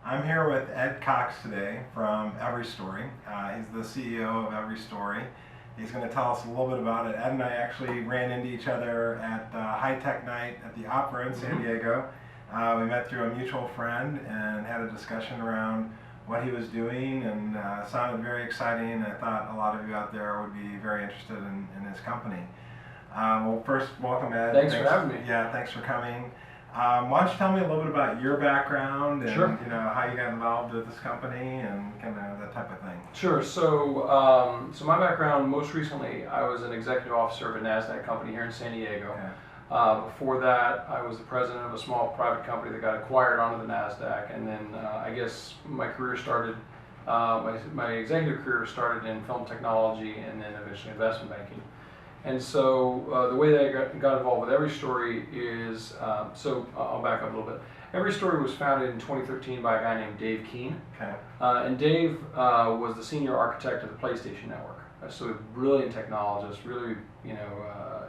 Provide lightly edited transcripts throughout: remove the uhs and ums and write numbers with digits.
I'm here with Ed Cox today from EveryStory. He's the CEO of EveryStory. He's going to tell us a little bit about it. Ed and I actually ran into each other at High Tech Night at the Opera in San Diego. We met through a mutual friend and had a discussion around what he was doing, and sounded very exciting. I thought a lot of you out there would be very interested in his company. Well, first, welcome, Ed. Thanks for having me. Yeah, thanks for coming. Why don't you tell me a little bit about your background and Sure. how you got involved with this company and kind of that type of thing. Sure. So my background, most recently, I was an executive officer of a NASDAQ company here in San Diego. Okay. Before that, I was the president of a small private company that got acquired onto the NASDAQ, and then I guess my career started, my executive career started in film technology and then eventually investment banking. And so the way that I got involved with EveryStory is, so I'll back up a little bit. EveryStory was founded in 2013 by a guy named Dave Keane. Okay. And Dave was the senior architect of the PlayStation Network. So a brilliant technologist, really,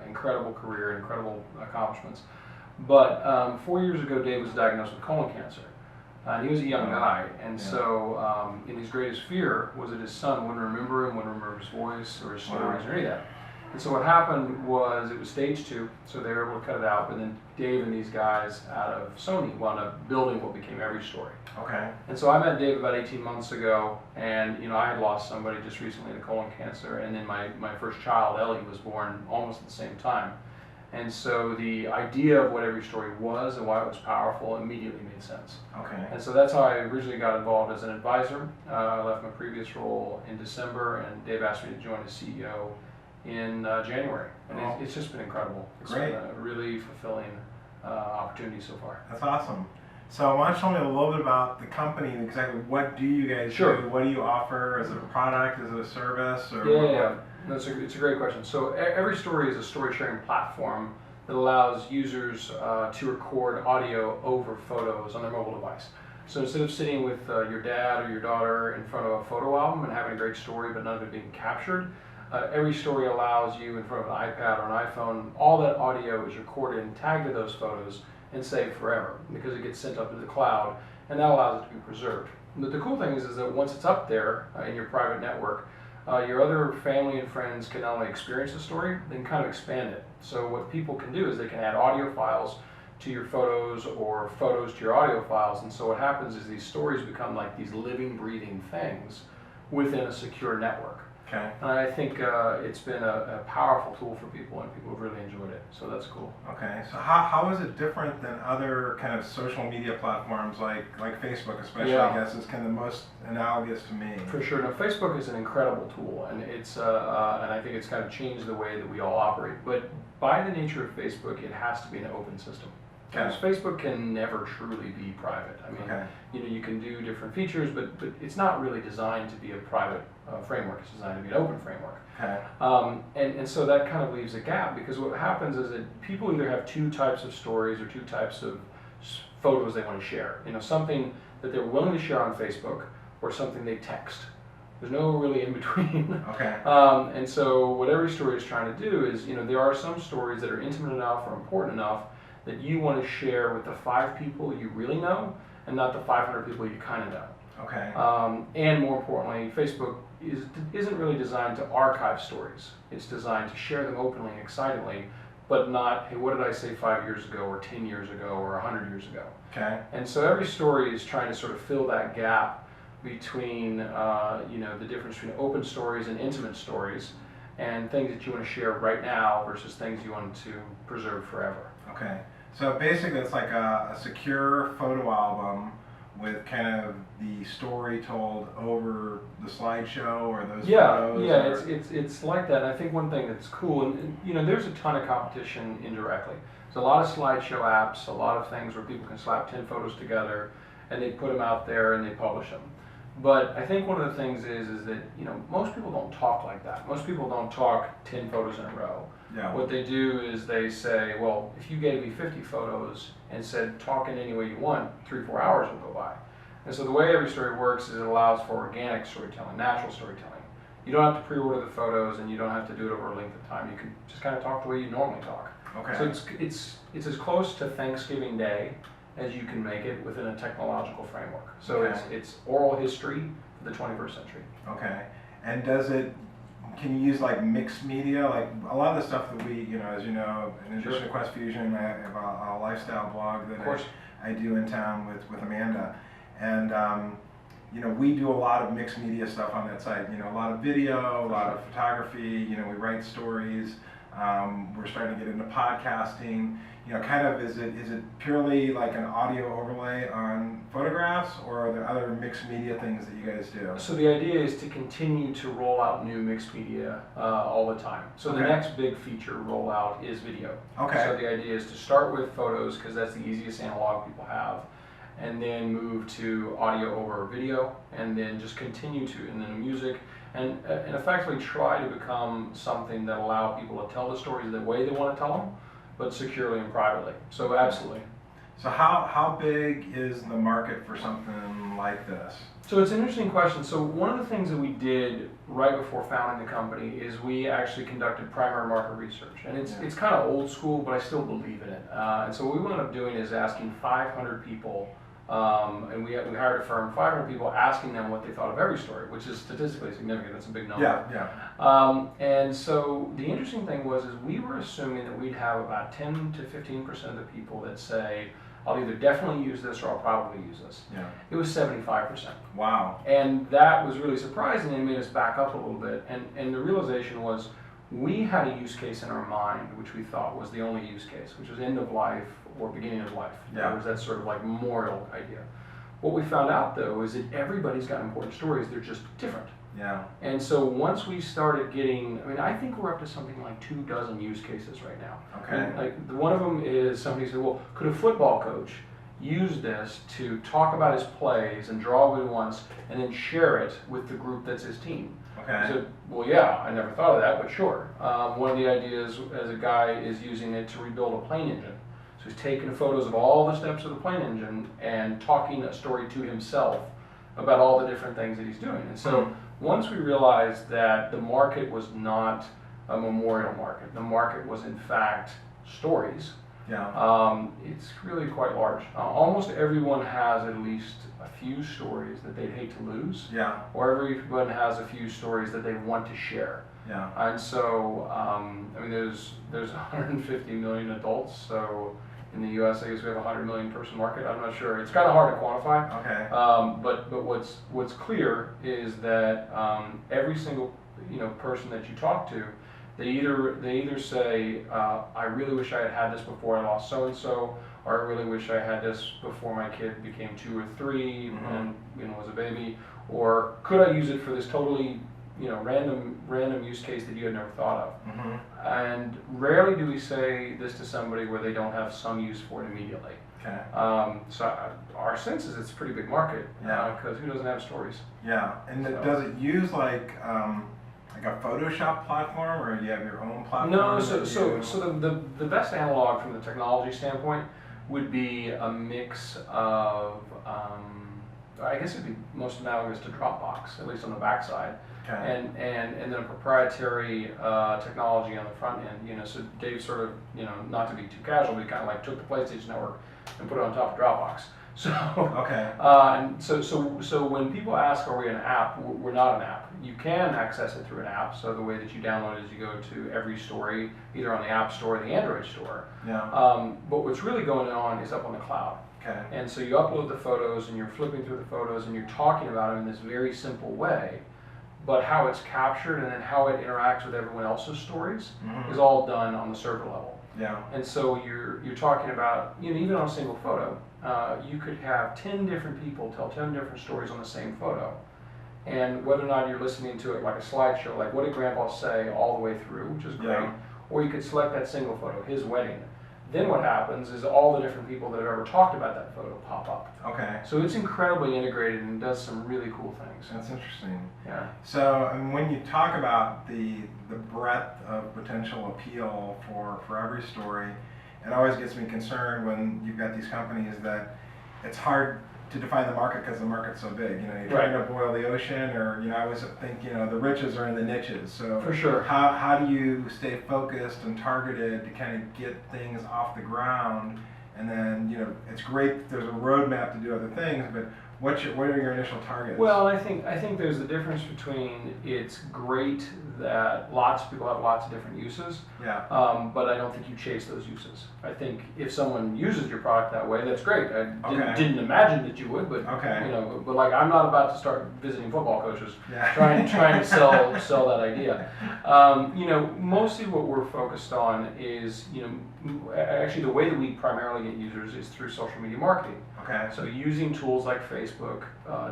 incredible career, incredible accomplishments. But 4 years ago, Dave was diagnosed with colon cancer. And he was a young guy, and so his greatest fear was that his son wouldn't remember him, wouldn't remember his voice or his stories or any of that. And so what happened was it was stage 2, so they were able to cut it out, but then Dave and these guys out of Sony wound up building what became EveryStory. Okay. And so I met Dave about 18 months ago, and I had lost somebody just recently to colon cancer, and then my first child, Ellie, was born almost at the same time. And so the idea of what EveryStory was and why it was powerful immediately made sense. Okay. And so that's how I originally got involved as an advisor. I left my previous role in December, and Dave asked me to join as CEO in January, and it's just been incredible. It's Great. been a really fulfilling opportunity so far. That's awesome. So why don't you tell me a little bit about the company, exactly what do you guys Sure. do? What do you offer? Is it a product? Is it a service? Or Yeah. No, it's a great question. So EveryStory is a story sharing platform that allows users to record audio over photos on their mobile device. So instead of sitting with your dad or your daughter in front of a photo album and having a great story but none of it being captured, EveryStory allows you in front of an iPad or an iPhone, all that audio is recorded and tagged to those photos and saved forever because it gets sent up to the cloud, and that allows it to be preserved. But the cool thing is that once it's up there in your private network, your other family and friends can not only experience the story, they can kind of expand it. So what people can do is they can add audio files to your photos or photos to your audio files, and so what happens is these stories become like these living, breathing things within a secure network. Okay. And I think it's been a powerful tool for people, and people have really enjoyed it. So that's cool. Okay. So how is it different than other kind of social media platforms like Facebook, especially? Yeah. I guess is kind of the most analogous to me. For sure. Now, Facebook is an incredible tool, and it's and I think it's kind of changed the way that we all operate. But by the nature of Facebook, it has to be an open system. Okay. Because Facebook can never truly be private. I mean, you can do different features, but it's not really designed to be a private framework. It's designed to be an open framework. Okay. And so that kind of leaves a gap, because what happens is that people either have two types of stories or two types of photos they want to share. Something that they're willing to share on Facebook or something they text. There's no really in between. Okay. And so what EveryStory is trying to do is, there are some stories that are intimate enough or important enough that you want to share with the 5 people you really know and not the 500 people you kind of know. Okay. And more importantly, Facebook isn't really designed to archive stories. It's designed to share them openly and excitedly, but not, hey, what did I say 5 years ago or 10 years ago or 100 years ago? Okay. And so EveryStory is trying to sort of fill that gap between, the difference between open stories and intimate stories, and things that you want to share right now versus things you want to preserve forever. Okay. So basically it's like a secure photo album with kind of the story told over the slideshow or those photos? Yeah, it's like that. And I think one thing that's cool, and there's a ton of competition indirectly. There's a lot of slideshow apps, a lot of things where people can slap 10 photos together and they put them out there and they publish them. But I think one of the things is that most people don't talk like that. Most people don't talk 10 photos in a row. Yeah. What they do is they say, well, if you gave me 50 photos and said talk in any way you want, 3-4 hours would go by. And so the way EveryStory works is it allows for organic storytelling, natural storytelling. You don't have to pre-order the photos, and you don't have to do it over a length of time. You can just kind of talk the way you normally talk. Okay. So it's as close to Thanksgiving Day as you can make it within a technological framework. So Okay. it's oral history for the 21st century. Okay. And can you use like mixed media? Like a lot of the stuff that we, as you know, in addition to QuestFusion, I have a lifestyle blog that I do in town with Amanda. And, we do a lot of mixed media stuff on that site. A lot of video, a lot of photography, we write stories. We're starting to get into podcasting. Is it purely like an audio overlay on photographs, or are there other mixed media things that you guys do? So the idea is to continue to roll out new mixed media all the time. So the next big feature rollout is video. Okay. So the idea is to start with photos, because that's the easiest analog people have, and then move to audio over video, and then just continue to, and then music, and effectively try to become something that allow people to tell the stories the way they want to tell them, but securely and privately. So absolutely. So how big is the market for something like this? So it's an interesting question. So one of the things that we did right before founding the company is we actually conducted primary market research. And it's kind of old school, but I still believe in it. And so what we wound up doing is asking 500 people, and we hired a firm, 500 people, asking them what they thought of EveryStory, which is statistically significant. That's a big number. Yeah. And so the interesting thing was we were assuming that we'd have about 10 to 15% of the people that say, I'll either definitely use this or I'll probably use this. Yeah. It was 75%. Wow. And that was really surprising and made us back up a little bit. And the realization was we had a use case in our mind, which we thought was the only use case, which was end of life or beginning of life. In other words, that sort of like memorial idea. What we found out though is that everybody's got important stories, they're just different. Yeah. And so once we started getting, I think we're up to something like 24 use cases right now. Okay. And like one of them is somebody said, well, could a football coach use this to talk about his plays and draw what he wants and then share it with the group that's his team? Okay. I said, well, yeah, I never thought of that, but sure. One of the ideas as a guy is using it to rebuild a plane engine. So he's taking photos of all the steps of the plane engine and talking a story to himself about all the different things that he's doing. And so once we realized that the market was not a memorial market, the market was in fact stories, it's really quite large. Almost everyone has at least a few stories that they'd hate to lose, or everyone has a few stories that they want to share. And so, there's 150 million adults, so in the U.S., I guess we have a 100 million person market. I'm not sure. It's kind of hard to quantify. Okay. But what's clear is that every single person that you talk to, they either say, I really wish I had had this before I lost so and so, or I really wish I had this before my kid became 2 or 3 and was a baby, or could I use it for this totally random use case that you had never thought of. And rarely do we say this to somebody where they don't have some use for it immediately. Okay. So our sense is it's a pretty big market, because who doesn't have stories? Yeah, and does it use like a Photoshop platform, or you have your own platform? No, so the best analog from the technology standpoint would be a mix of, I guess it'd be most analogous to Dropbox, at least on the backside. Okay. And then a proprietary technology on the front end. So Dave sort of, not to be too casual, but he kind of like took the PlayStation Network and put it on top of Dropbox. So okay. And so when people ask, are we an app? We're not an app. You can access it through an app. So the way that you download it is you go to EveryStory, either on the App Store or the Android Store. But what's really going on is up on the cloud. Okay. And so you upload the photos and you're flipping through the photos and you're talking about them in this very simple way. But how it's captured and then how it interacts with everyone else's stories is all done on the server level. And so you're talking about, even on a single photo, you could have 10 different people tell 10 different stories on the same photo. And whether or not you're listening to it like a slideshow, like what did Grandpa say all the way through, which is great, or you could select that single photo, his wedding. Then what happens is all the different people that have ever talked about that photo pop up. Okay. So it's incredibly integrated and does some really cool things. That's interesting. Yeah. So when you talk about the breadth of potential appeal for EveryStory, it always gets me concerned when you've got these companies that it's hard to define the market because the market's so big. You're trying to boil the ocean, or I always think the riches are in the niches. So for sure, how do you stay focused and targeted to kind of get things off the ground and then it's great. There's a roadmap to do other things, but what are your initial targets? Well, I think there's a difference between it's great that lots of people have lots of different uses, Yeah. but I don't think you chase those uses. I think if someone uses your product that way, that's great. I didn't imagine that you would, but but like I'm not about to start visiting football coaches trying to sell that idea. Mostly what we're focused on is actually the way that we primarily get users is through social media marketing. Okay. So using tools like Facebook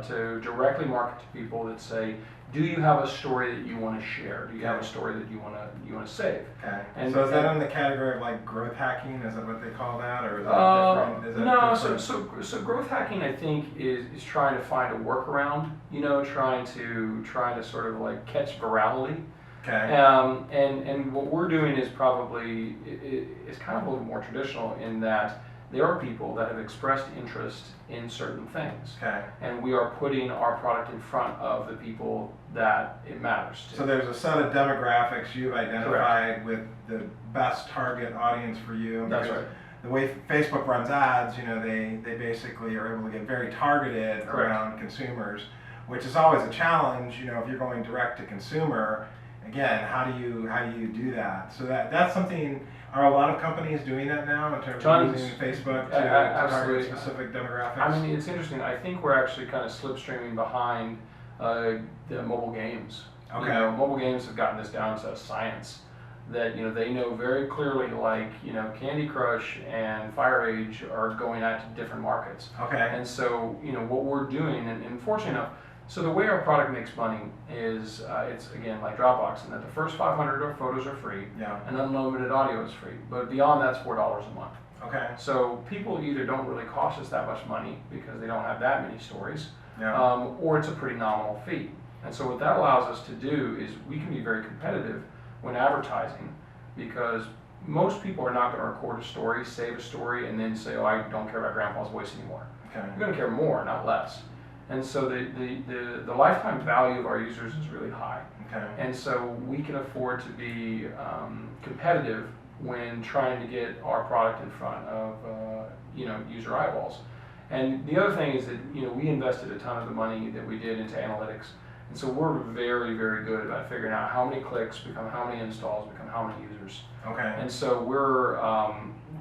to directly market to people that say, do you have a story that you want to share? Do you have a story that you want to save? Okay. And so is that in the category of like growth hacking? Is that what they call that, or is that different? No. So growth hacking, I think, is trying to find a workaround. Trying to sort of like catch virality. Okay. And what we're doing is probably is kind of a little more traditional in that there are people that have expressed interest in certain things. Okay. And we are putting our product in front of the people that it matters to. So there's a set of demographics you've identified with the best target audience for you. That's right. The way Facebook runs ads, they basically are able to get very targeted around consumers, which is always a challenge. If you're going direct to consumer, again, how do you do that? So that's something. Are a lot of companies doing that now in terms of using Facebook to target specific demographics? I mean, it's interesting. I think we're actually kind of slipstreaming behind the mobile games. Okay. Mobile games have gotten this down to science that they know very clearly, like Candy Crush and Fire Age are going out to different markets. Okay. And so what we're doing, and fortunately enough. So the way our product makes money is it's again like Dropbox in that the first 500 photos are free and unlimited audio is free, but beyond that's $4 a month. Okay. So people either don't really cost us that much money because they don't have that many stories, or it's a pretty nominal fee. And so what that allows us to do is we can be very competitive when advertising, because most people are not going to record a story, save a story, and then say, oh, I don't care about Grandpa's voice anymore. Okay. You're going to care more, not less. And so the lifetime value of our users is really high. Okay. And so we can afford to be competitive when trying to get our product in front of user eyeballs. And the other thing is that we invested a ton of the money that we did into analytics. And so we're very, very good about figuring out how many clicks become how many installs, become how many users. Okay. And so we're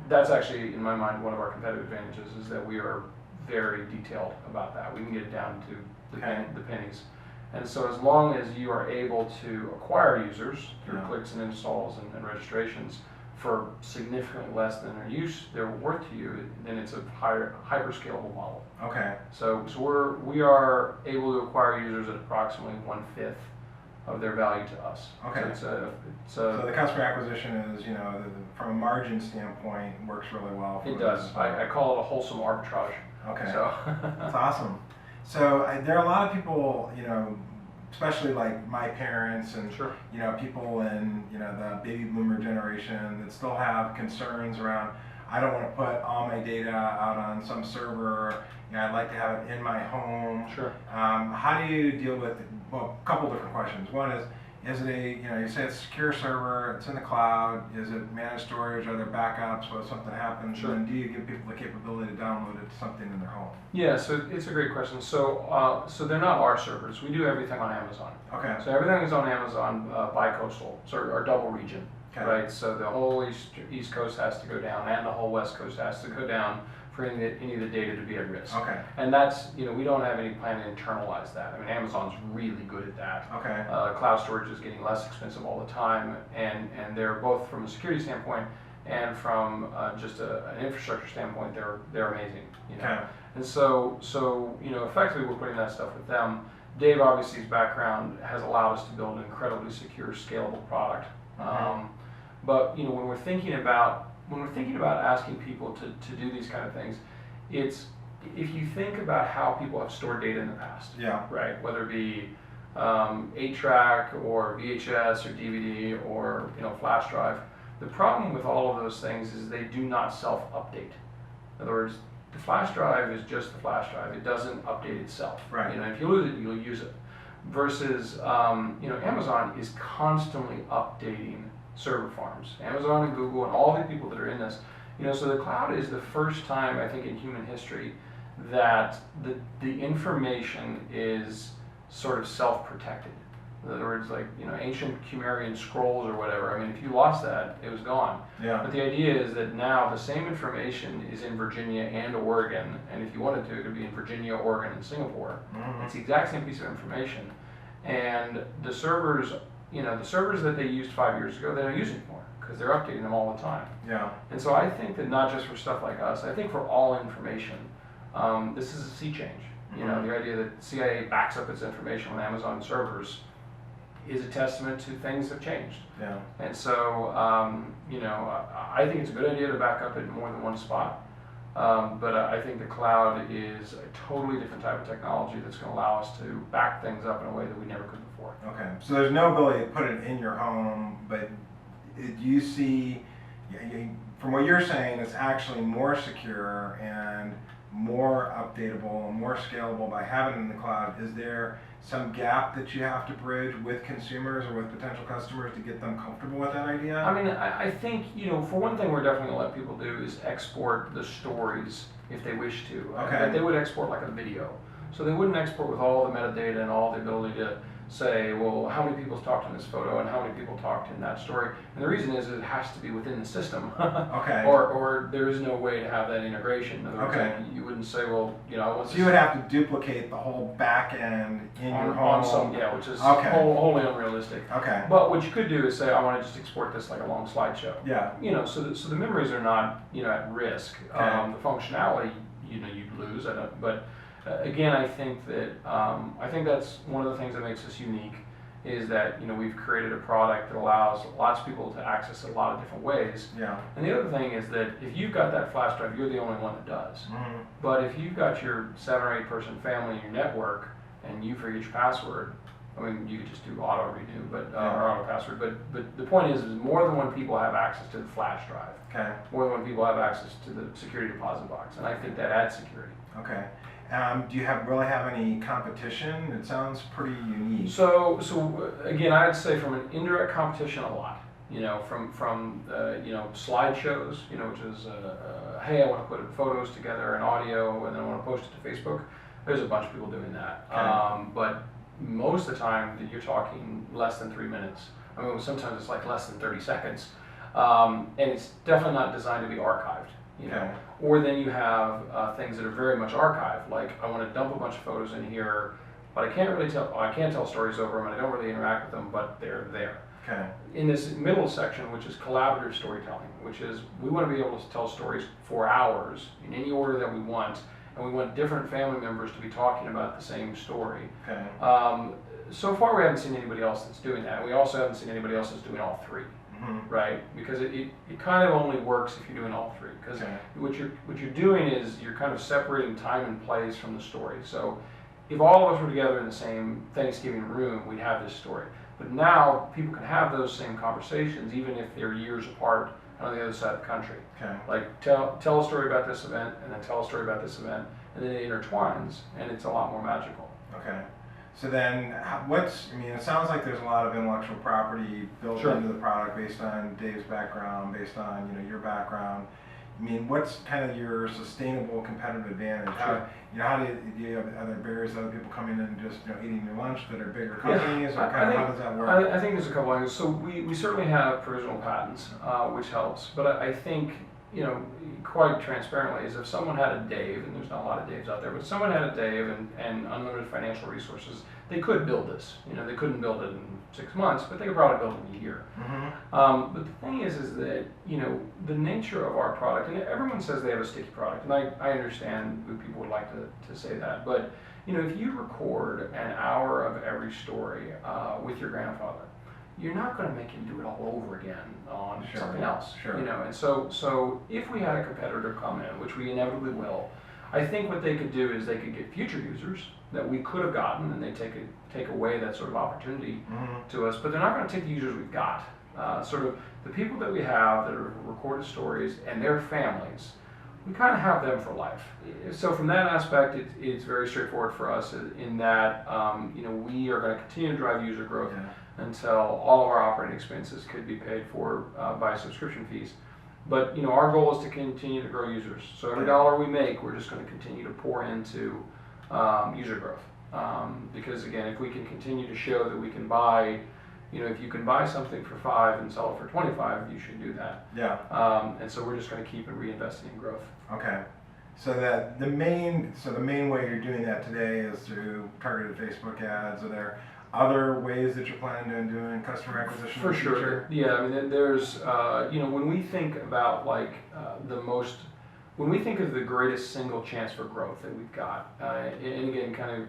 that's actually, in my mind, one of our competitive advantages is that we are very detailed about that. We can get it down to the pennies. And so as long as you are able to acquire users through clicks and installs and registrations for significantly less than they're worth to you, then it's a hyper scalable model. Okay. So we are able to acquire users at approximately 1/5 of their value to us. Okay. So the customer acquisition is, from a margin standpoint, works really well. It does. I call it a wholesome arbitrage. Okay. So that's awesome. So there are a lot of people, especially like my parents and people in the baby boomer generation that still have concerns around, I don't want to put all my data out on some server. I'd like to have it in my home. Sure. How do you deal with, well, a couple different questions. One is it you say it's a secure server, it's in the cloud, is it managed storage, are there backups, what if something happens? Sure. And do you give people the capability to download it to something in their home? Yeah, so it's a great question. So they're not our servers. We do everything on Amazon. Okay. So everything is on Amazon bi-coastal, or double region, Okay. right? So the whole East Coast has to go down, and the whole West Coast has to go down for any of the data to be at risk. Okay. And that's, we don't have any plan to internalize that. I mean, Amazon's really good at that. Okay. Cloud storage is getting less expensive all the time, and they're both from a security standpoint and from just an infrastructure standpoint, they're amazing. Okay. And so effectively we're putting that stuff with them. Dave, obviously, his background has allowed us to build an incredibly secure, scalable product. But when we're thinking about asking people to do these kind of things, it's if you think about how people have stored data in the past, right? Whether it be 8-track or VHS or DVD or flash drive. The problem with all of those things is they do not self-update. In other words, the flash drive is just the flash drive. It doesn't update itself. Right. If you lose it, you'll use it. Versus, Amazon is constantly updating server farms. Amazon and Google and all the people that are in this, So the cloud is the first time, I think, in human history that the information is sort of self-protected. In other words, like, ancient Sumerian scrolls or whatever, I mean, if you lost that, it was gone. Yeah. But the idea is that now the same information is in Virginia and Oregon, and if you wanted to, it could be in Virginia, Oregon, and Singapore. Mm-hmm. It's the exact same piece of information. And the servers, the servers that they used 5 years ago, they don't use anymore because they're updating them all the time. Yeah. And so I think that not just for stuff like us, I think for all information, this is a sea change. Mm-hmm. The idea that CIA backs up its information on Amazon servers is a testament to things have changed. Yeah. And so, I think it's a good idea to back up in more than one spot. But I think the cloud is a totally different type of technology that's going to allow us to back things up in a way that we never could before. Okay. So there's no ability to put it in your home, but do you see, from what you're saying, it's actually more secure and more updatable and more scalable by having it in the cloud. Is there some gap that you have to bridge with consumers or with potential customers to get them comfortable with that idea? I mean, I think, for one thing, we're definitely going to let people do is export the stories if they wish to. Okay. But they would export like a video. So they wouldn't export with all the metadata and all the ability to say, well, how many people talked in this photo and how many people talked in that story. And the reason is it has to be within the system. Okay. Or there is no way to have that integration. In other words, Okay. You wouldn't say, well, I want So you would have to duplicate the whole back end in your home. on some, which is Okay. wholly unrealistic. Okay. But what you could do is say, I want to just export this like a long slideshow. Yeah. So the memories are not, at risk. Okay. The functionality, you'd lose. But again, I think that's one of the things that makes us unique is that, we've created a product that allows lots of people to access it a lot of different ways. Yeah. And the other thing is that if you've got that flash drive, you're the only one that does. Mm-hmm. But if you've got your 7 or 8 person family in your network and you forget your password, I mean, you could just do auto renew, or auto password. But the point is more than one people have access to the flash drive. Okay. More than one people have access to the security deposit box, and I think that adds security. Okay. Do you really have any competition? It sounds pretty unique. So again, I'd say from an indirect competition, a lot. From slideshows, which is hey, I want to put photos together and audio, and then I want to post it to Facebook. There's a bunch of people doing that. Okay. But most of the time, that you're talking less than 3 minutes. I mean, sometimes it's like less than 30 seconds, and it's definitely not designed to be archived. Okay. Or then you have things that are very much archived, like I want to dump a bunch of photos in here, but I can't tell stories over them, and I don't really interact with them, but they're there. Okay. In this middle section, which is collaborative storytelling, which is we want to be able to tell stories for hours in any order that we want, and we want different family members to be talking about the same story. Okay. So far, we haven't seen anybody else that's doing that. We also haven't seen anybody else that's doing all three. Mm-hmm. Right, because it kind of only works if you're doing all three. Because Okay. what you're doing is you're kind of separating time and place from the story. So if all of us were together in the same Thanksgiving room, we'd have this story. But now people can have those same conversations even if they're years apart on the other side of the country. Okay. Like tell a story about this event, and then tell a story about this event, and then it intertwines, and it's a lot more magical. Okay. So then, it sounds like there's a lot of intellectual property built Sure. into the product based on Dave's background, based on, your background. What's kind of your sustainable competitive advantage? Sure. How do you have other barriers, other people coming in and just, eating your lunch that are bigger companies, or how does that work? I think there's a couple of things. So we certainly have provisional patents, which helps, but I think, quite transparently, is if someone had a Dave, and there's not a lot of Daves out there, but if someone had a Dave and unlimited financial resources, they could build this. They couldn't build it in 6 months, but they could probably build it in a year. Mm-hmm. But the thing is that, the nature of our product, and everyone says they have a sticky product, and I understand that people would like to say that, but, if you record an hour of every story with your grandfather, you're not going to make him do it all over again on Sure. something else. Sure. And so if we had a competitor come in, which we inevitably will, I think what they could do is they could get future users that we could have gotten, and they take away that sort of opportunity Mm-hmm. to us, but they're not going to take the users we've got. Sort of the people that we have that have recorded stories and their families, we kind of have them for life. So from that aspect, it's very straightforward for us in that we are going to continue to drive user growth Yeah. until all of our operating expenses could be paid for by subscription fees. But our goal is to continue to grow users. So every dollar we make, we're just going to continue to pour into user growth. Because again, if we can continue to show that we can buy, if you can buy something for $5 and sell it for $25, you should do that. Yeah. And so we're just going to keep reinvesting in growth. Okay. So that the main way you're doing that today is through targeted Facebook ads. Are there other ways that you're planning on doing customer acquisition? For sure. Yeah. I mean, there's when we think about when we think of the greatest single chance for growth that we've got, and again, kind of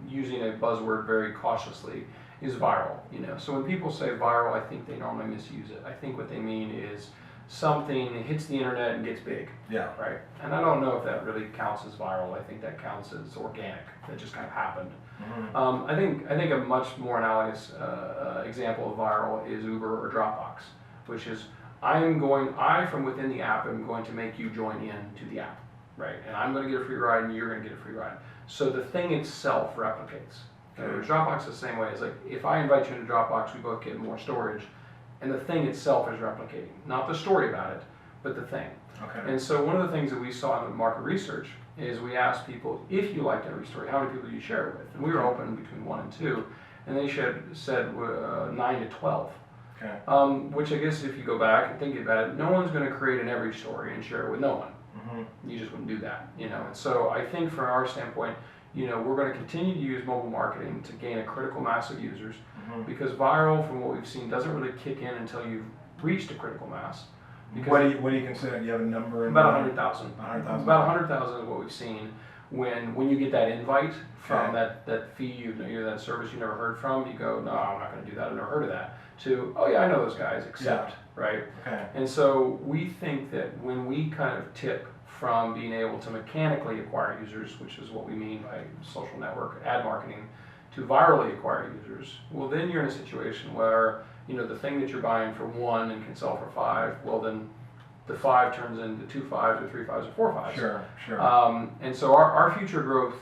using a buzzword very cautiously, is viral. So when people say viral, I think they normally misuse it. I think what they mean is something hits the internet and gets big. Yeah. Right. And I don't know if that really counts as viral. I think that counts as organic. That just kind of happened. Mm-hmm. I think a much more analogous example of viral is Uber or Dropbox, which is I from within the app am going to make you join in to the app, right? And I'm going to get a free ride and you're going to get a free ride. So the thing itself replicates. Okay. Dropbox is the same way. It's like if I invite you into Dropbox, we both get more storage, and the thing itself is replicating. Not the story about it, but the thing. Okay. And so one of the things that we saw in the market research is we asked people, if you liked EveryStory, how many people do you share it with? And we were open between 1 and 2, and they said 9 to 12. Okay. Which I guess if you go back and think about it, no one's going to create an EveryStory and share it with no one. Mm-hmm. You just wouldn't do that, And so I think from our standpoint, we're going to continue to use mobile marketing to gain a critical mass of users, mm-hmm. because viral, from what we've seen, doesn't really kick in until you've reached a critical mass. What do you consider? Do you have a number? About 100,000. 100,000. About 100,000 is what we've seen when you get that invite from that fee, that service you never heard from. You go, no, I'm not going to do that. I've never heard of that. To, oh yeah, I know those guys. Accept, right? Okay. And so we think that when we kind of tip from being able to mechanically acquire users, which is what we mean by social network ad marketing, to virally acquire users, well then you're in a situation where the thing that you're buying for 1 and can sell for 5, well then the 5 turns into 2 5s or 3 5s or 4 5s. Sure. And so our future growth,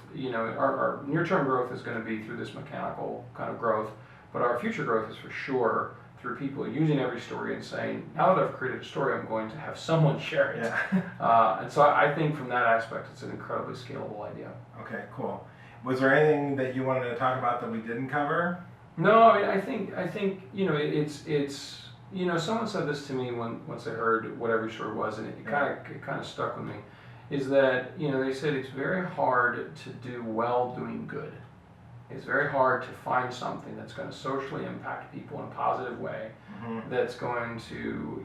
our near-term growth is going to be through this mechanical kind of growth, but our future growth is for sure through people using EveryStory and saying, now that I've created a story, I'm going to have someone share it. Yeah. And so I think from that aspect, it's an incredibly scalable idea. Okay, cool. Was there anything that you wanted to talk about that we didn't cover? No, I think it's someone said this to me once they heard what EveryStory was, and it kind of stuck with me. Is that they said it's very hard to do well doing good. It's very hard to find something that's going to socially impact people in a positive way, mm-hmm. that's going to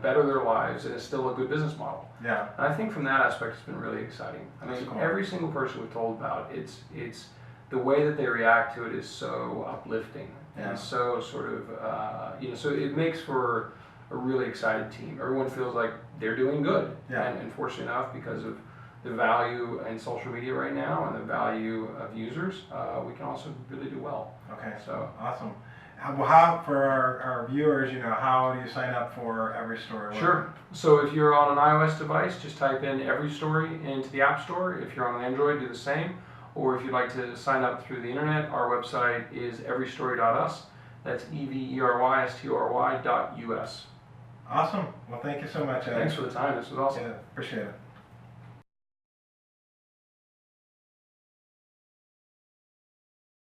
better their lives, and is still a good business model. Yeah. And I think from that aspect, it's been really exciting. I mean, cool. Every single person we've told about it's the way that they react to it is so uplifting, and so sort of so it makes for a really excited team. Everyone feels like they're doing good, and fortunately enough, because of the value in social media right now and the value of users, we can also really do well. Okay, so awesome. How for our viewers, how do you sign up for EveryStory? Sure. So if you're on an iOS device, just type in EveryStory into the App Store. If you're on an Android, do the same. Or if you'd like to sign up through the internet, our website is everystory.us. That's everystory.us. Awesome. Well, thank you so much, Ed. Thanks for the time. This was awesome. Yeah, appreciate it.